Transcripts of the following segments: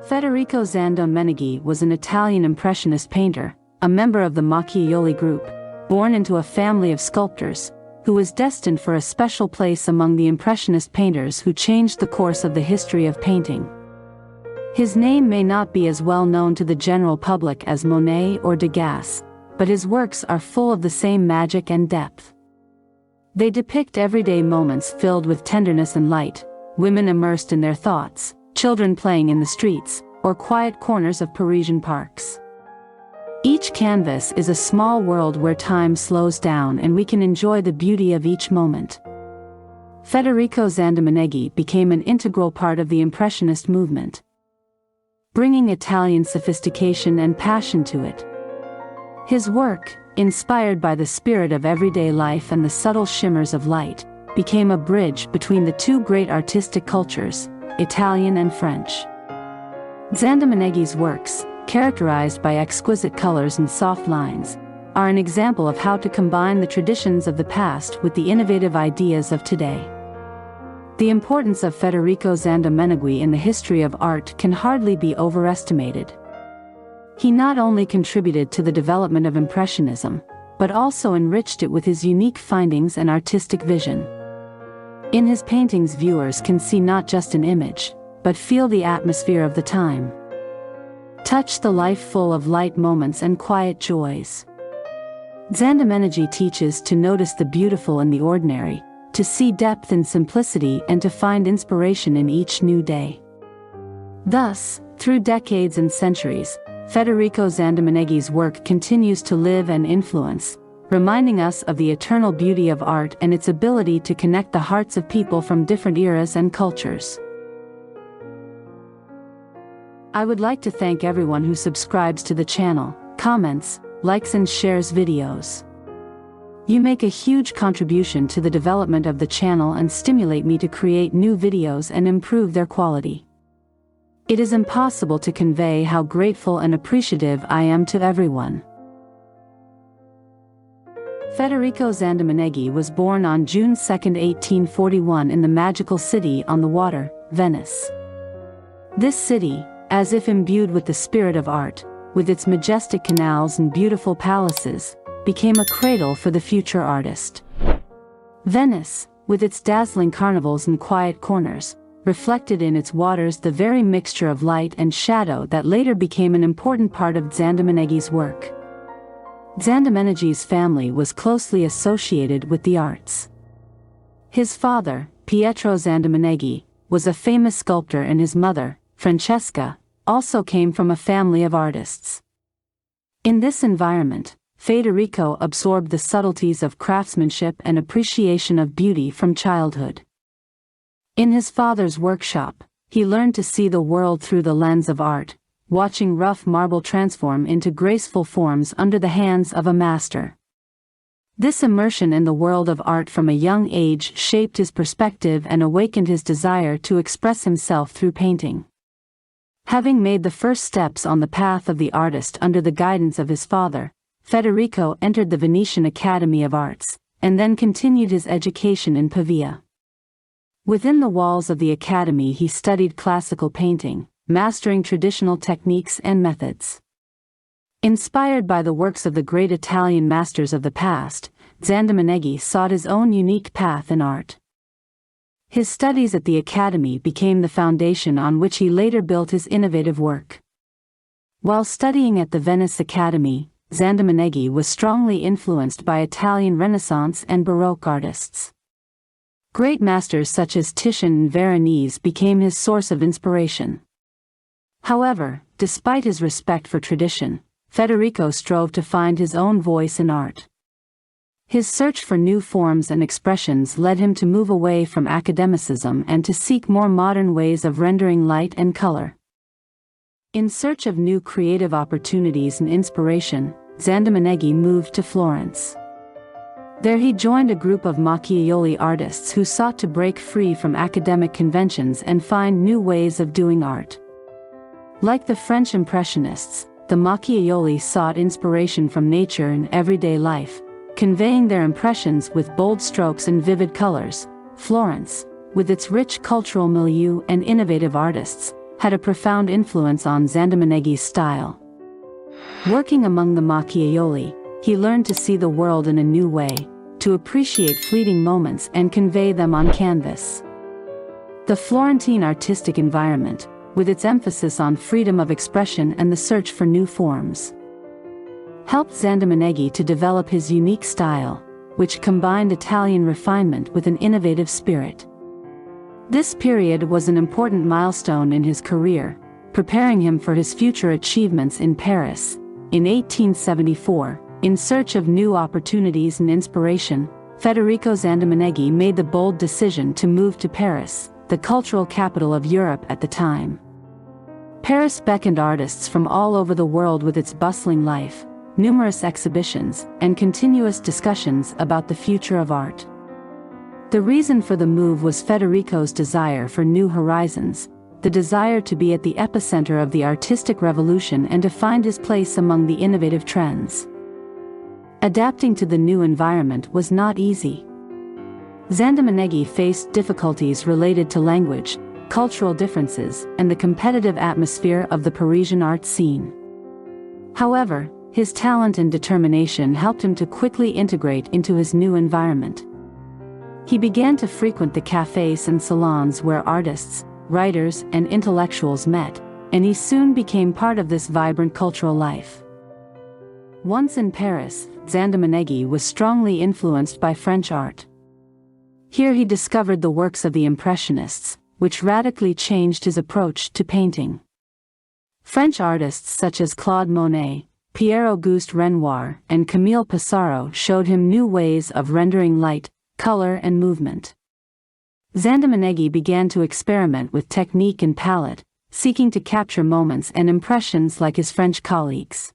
Federico Zandomeneghi was an Italian impressionist painter, a member of the Macchiaioli group, born into a family of sculptors, who was destined for a special place among the impressionist painters who changed the course of the history of painting. His name may not be as well known to the general public as Monet or Degas, but his works are full of the same magic and depth. They depict everyday moments filled with tenderness and light, women immersed in their thoughts, children playing in the streets, or quiet corners of Parisian parks. Each canvas is a small world where time slows down and we can enjoy the beauty of each moment. Federico Zandomeneghi became an integral part of the Impressionist movement, bringing Italian sophistication and passion to it. His work, inspired by the spirit of everyday life and the subtle shimmers of light, became a bridge between the two great artistic cultures, Italian and French. Dzandomeneghi's works, characterized by exquisite colors and soft lines, are an example of how to combine the traditions of the past with the innovative ideas of today. The importance of Federico Zandomeneghi in the history of art can hardly be overestimated. He not only contributed to the development of Impressionism, but also enriched it with his unique findings and artistic vision. In his paintings, viewers can see not just an image, but feel the atmosphere of the time. Touch the life full of light moments and quiet joys. Dzandomeneghi teaches to notice the beautiful in the ordinary, to see depth in simplicity and to find inspiration in each new day. Thus, through decades and centuries, Federico Zandomeneghi's work continues to live and influence, reminding us of the eternal beauty of art and its ability to connect the hearts of people from different eras and cultures. I would like to thank everyone who subscribes to the channel, comments, likes and shares videos. You make a huge contribution to the development of the channel and stimulate me to create new videos and improve their quality. It is impossible to convey how grateful and appreciative I am to everyone. Federico Zandomeneghi was born on June 2, 1841 in the magical city on the water, Venice. This city, as if imbued with the spirit of art, with its majestic canals and beautiful palaces, became a cradle for the future artist. Venice, with its dazzling carnivals and quiet corners, reflected in its waters the very mixture of light and shadow that later became an important part of Dzandomeneghi's work. Dzandomeneghi's family was closely associated with the arts. His father, Pietro Zandomeneghi, was a famous sculptor and his mother, Francesca, also came from a family of artists. In this environment, Federico absorbed the subtleties of craftsmanship and appreciation of beauty from childhood. In his father's workshop, he learned to see the world through the lens of art, watching rough marble transform into graceful forms under the hands of a master. This immersion in the world of art from a young age shaped his perspective and awakened his desire to express himself through painting. Having made the first steps on the path of the artist under the guidance of his father, Federico entered the Venetian Academy of Arts, and then continued his education in Pavia. Within the walls of the academy he studied classical painting, mastering traditional techniques and methods. Inspired by the works of the great Italian masters of the past, Dzandomeneghi sought his own unique path in art. His studies at the academy became the foundation on which he later built his innovative work. While studying at the Venice Academy, Dzandomeneghi was strongly influenced by Italian Renaissance and Baroque artists. Great masters such as Titian and Veronese became his source of inspiration. However, despite his respect for tradition, Federico strove to find his own voice in art. His search for new forms and expressions led him to move away from academicism and to seek more modern ways of rendering light and color. In search of new creative opportunities and inspiration, Dzandomeneghi moved to Florence. There he joined a group of Macchiaioli artists who sought to break free from academic conventions and find new ways of doing art. Like the French Impressionists, the Macchiaioli sought inspiration from nature and everyday life, conveying their impressions with bold strokes and vivid colors. Florence, with its rich cultural milieu and innovative artists, had a profound influence on Zandomenegi's style. Working among the Macchiaioli, he learned to see the world in a new way, to appreciate fleeting moments and convey them on canvas. The Florentine artistic environment, with its emphasis on freedom of expression and the search for new forms, helped Zandomeneghi to develop his unique style, which combined Italian refinement with an innovative spirit. This period was an important milestone in his career, preparing him for his future achievements in Paris. In 1874, in search of new opportunities and inspiration, Federico Zandomeneghi made the bold decision to move to Paris, the cultural capital of Europe at the time. Paris beckoned artists from all over the world with its bustling life, numerous exhibitions, and continuous discussions about the future of art. The reason for the move was Federico's desire for new horizons, the desire to be at the epicenter of the artistic revolution and to find his place among the innovative trends. Adapting to the new environment was not easy. Zandomeneghi faced difficulties related to language, cultural differences, and the competitive atmosphere of the Parisian art scene. However, his talent and determination helped him to quickly integrate into his new environment. He began to frequent the cafes and salons where artists, writers, and intellectuals met, and he soon became part of this vibrant cultural life. Once in Paris, Dzandomeneghi was strongly influenced by French art. Here he discovered the works of the Impressionists, which radically changed his approach to painting. French artists such as Claude Monet, Pierre-Auguste Renoir, and Camille Pissarro showed him new ways of rendering light, color, and movement. Zandomeneghi began to experiment with technique and palette, seeking to capture moments and impressions like his French colleagues.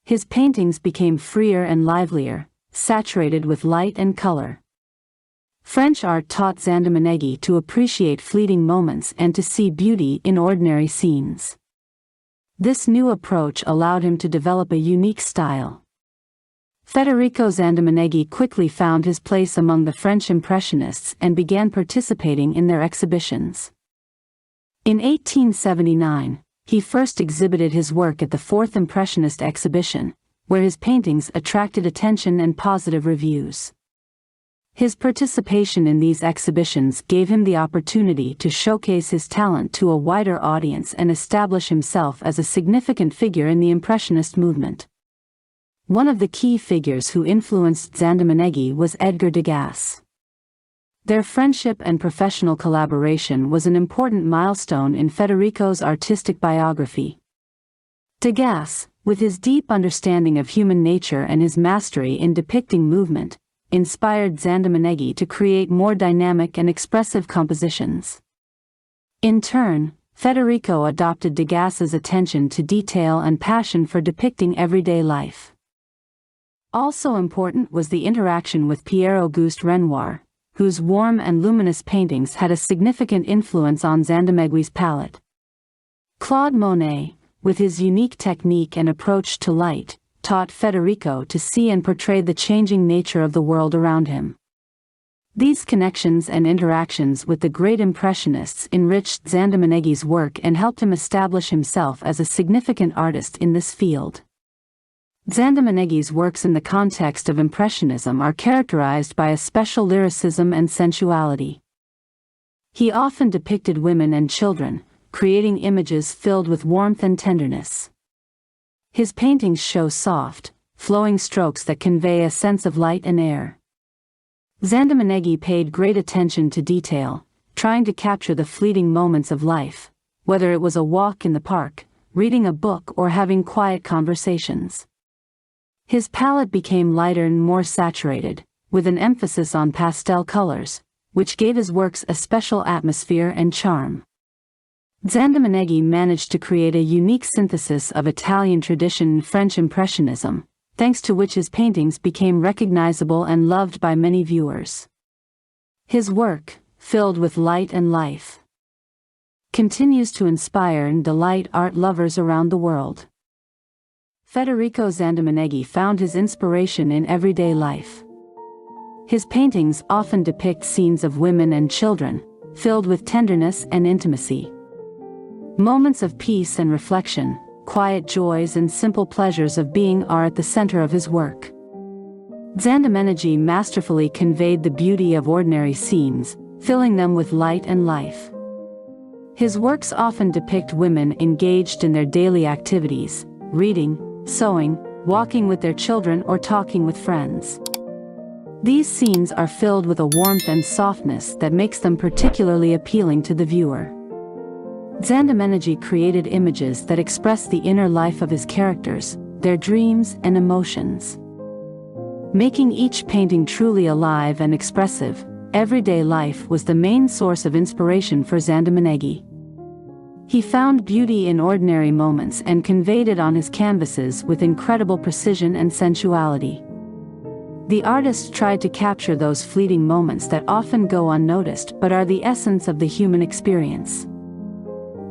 His paintings became freer and livelier, saturated with light and color. French art taught Zandomeneghi to appreciate fleeting moments and to see beauty in ordinary scenes. This new approach allowed him to develop a unique style. Federico Zandomeneghi quickly found his place among the French Impressionists and began participating in their exhibitions. In 1879, he first exhibited his work at the Fourth Impressionist Exhibition, where his paintings attracted attention and positive reviews. His participation in these exhibitions gave him the opportunity to showcase his talent to a wider audience and establish himself as a significant figure in the Impressionist movement. One of the key figures who influenced Zandomeneghi was Edgar Degas. Their friendship and professional collaboration was an important milestone in Federico's artistic biography. Degas, with his deep understanding of human nature and his mastery in depicting movement, inspired Zandomeneghi to create more dynamic and expressive compositions. In turn, Federico adopted Degas's attention to detail and passion for depicting everyday life. Also important was the interaction with Pierre-Auguste Renoir, whose warm and luminous paintings had a significant influence on Zandomeghi's palette. Claude Monet, with his unique technique and approach to light, taught Federico to see and portray the changing nature of the world around him. These connections and interactions with the great Impressionists enriched Zandomeneghi's work and helped him establish himself as a significant artist in this field. Zandomeneghi's works in the context of Impressionism are characterized by a special lyricism and sensuality. He often depicted women and children, creating images filled with warmth and tenderness. His paintings show soft, flowing strokes that convey a sense of light and air. Zandomeneghi paid great attention to detail, trying to capture the fleeting moments of life, whether it was a walk in the park, reading a book, or having quiet conversations. His palette became lighter and more saturated, with an emphasis on pastel colors, which gave his works a special atmosphere and charm. Zandomeneghi managed to create a unique synthesis of Italian tradition and French Impressionism, thanks to which his paintings became recognizable and loved by many viewers. His work, filled with light and life, continues to inspire and delight art lovers around the world. Federico Zandomeneghi found his inspiration in everyday life. His paintings often depict scenes of women and children, filled with tenderness and intimacy. Moments of peace and reflection, quiet joys and simple pleasures of being are at the center of his work. Dzandomenegi masterfully conveyed the beauty of ordinary scenes, filling them with light and life. His works often depict women engaged in their daily activities, reading, sewing, walking with their children or talking with friends. These scenes are filled with a warmth and softness that makes them particularly appealing to the viewer. Dzandomenegi created images that express the inner life of his characters, their dreams and emotions. Making each painting truly alive and expressive, everyday life was the main source of inspiration for Zandomenegi. He found beauty in ordinary moments and conveyed it on his canvases with incredible precision and sensuality. The artist tried to capture those fleeting moments that often go unnoticed but are the essence of the human experience.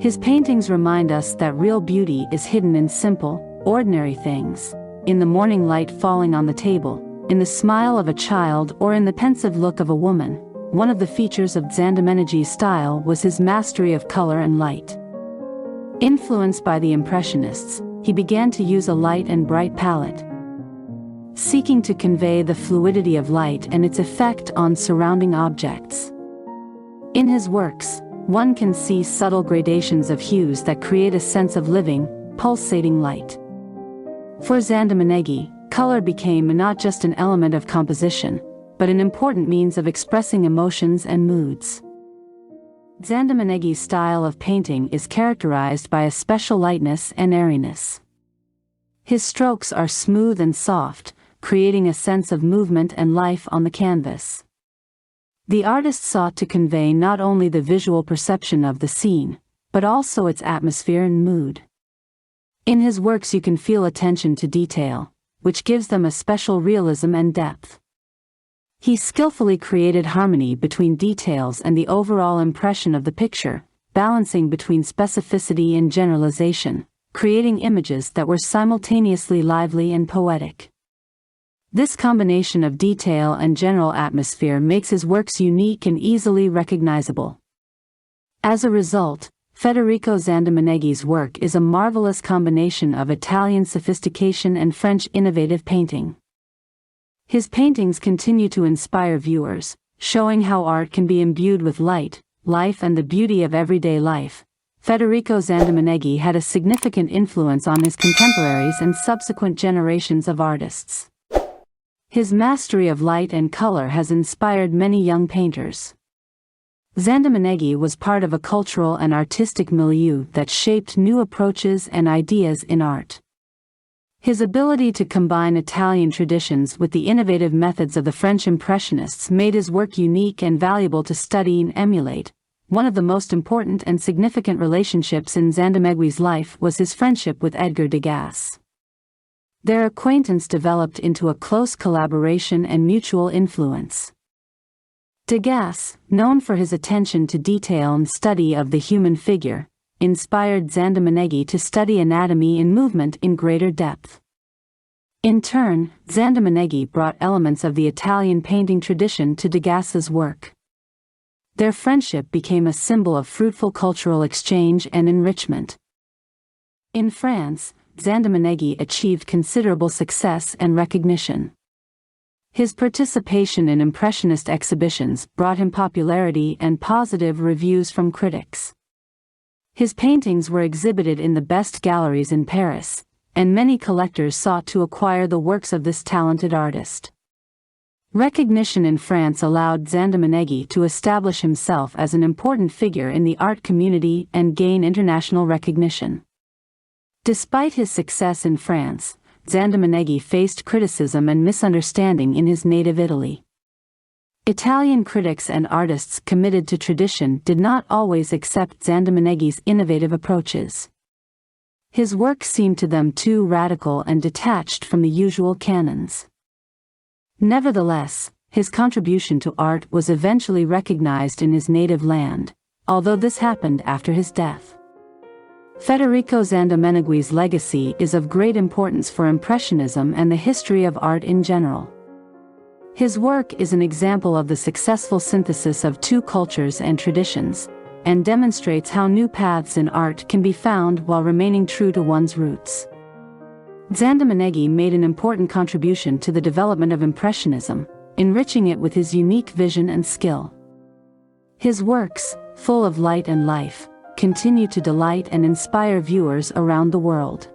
His paintings remind us that real beauty is hidden in simple, ordinary things, in the morning light falling on the table, in the smile of a child or in the pensive look of a woman. One of the features of Dzandomenegi's style was his mastery of color and light. Influenced by the Impressionists, he began to use a light and bright palette, seeking to convey the fluidity of light and its effect on surrounding objects. In his works, one can see subtle gradations of hues that create a sense of living, pulsating light. For Zandomenegi, color became not just an element of composition, but an important means of expressing emotions and moods. Dzandomenegi's style of painting is characterized by a special lightness and airiness. His strokes are smooth and soft, creating a sense of movement and life on the canvas. The artist sought to convey not only the visual perception of the scene, but also its atmosphere and mood. In his works you can feel attention to detail, which gives them a special realism and depth. He skillfully created harmony between details and the overall impression of the picture, balancing between specificity and generalization, creating images that were simultaneously lively and poetic. This combination of detail and general atmosphere makes his works unique and easily recognizable. As a result, Federico Zandomeneghi's work is a marvelous combination of Italian sophistication and French innovative painting. His paintings continue to inspire viewers, showing how art can be imbued with light, life and the beauty of everyday life. Federico Zandomeneghi had a significant influence on his contemporaries and subsequent generations of artists. His mastery of light and color has inspired many young painters. Zandomeneghi was part of a cultural and artistic milieu that shaped new approaches and ideas in art. His ability to combine Italian traditions with the innovative methods of the French Impressionists made his work unique and valuable to study and emulate. One of the most important and significant relationships in Zandomeneghi's life was his friendship with Edgar Degas. Their acquaintance developed into a close collaboration and mutual influence. Degas, known for his attention to detail and study of the human figure, inspired Dzandomeneghi to study anatomy and movement in greater depth. In turn, Dzandomeneghi brought elements of the Italian painting tradition to Degas's work. Their friendship became a symbol of fruitful cultural exchange and enrichment. In France, Dzandomeneghi achieved considerable success and recognition. His participation in Impressionist exhibitions brought him popularity and positive reviews from critics. His paintings were exhibited in the best galleries in Paris, and many collectors sought to acquire the works of this talented artist. Recognition in France allowed Dzandomeneghi to establish himself as an important figure in the art community and gain international recognition. Despite his success in France, Dzandomeneghi faced criticism and misunderstanding in his native Italy. Italian critics and artists committed to tradition did not always accept Dzandomeneghi's innovative approaches. His work seemed to them too radical and detached from the usual canons. Nevertheless, his contribution to art was eventually recognized in his native land, although this happened after his death. Federico Zandomeneghi's legacy is of great importance for Impressionism and the history of art in general. His work is an example of the successful synthesis of two cultures and traditions, and demonstrates how new paths in art can be found while remaining true to one's roots. Dzandomeneghi made an important contribution to the development of Impressionism, enriching it with his unique vision and skill. His works, full of light and life, continue to delight and inspire viewers around the world.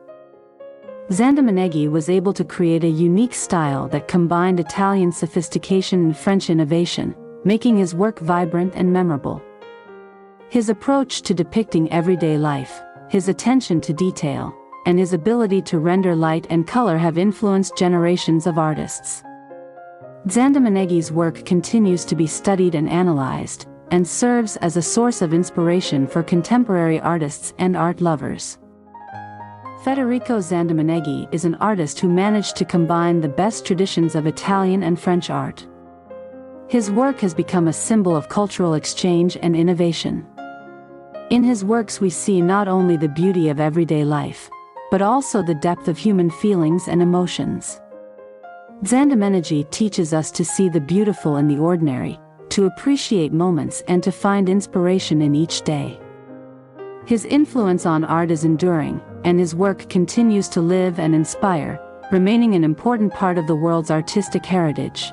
Zandomeneghi was able to create a unique style that combined Italian sophistication and French innovation, making his work vibrant and memorable. His approach to depicting everyday life, his attention to detail, and his ability to render light and color have influenced generations of artists. Dzandomeneghi's work continues to be studied and analyzed, and serves as a source of inspiration for contemporary artists and art lovers. Federico Zandomeneghi is an artist who managed to combine the best traditions of Italian and French art. His work has become a symbol of cultural exchange and innovation. In his works we see not only the beauty of everyday life, but also the depth of human feelings and emotions. Dzandomenegi teaches us to see the beautiful in the ordinary, to appreciate moments and to find inspiration in each day. His influence on art is enduring, and his work continues to live and inspire, remaining an important part of the world's artistic heritage.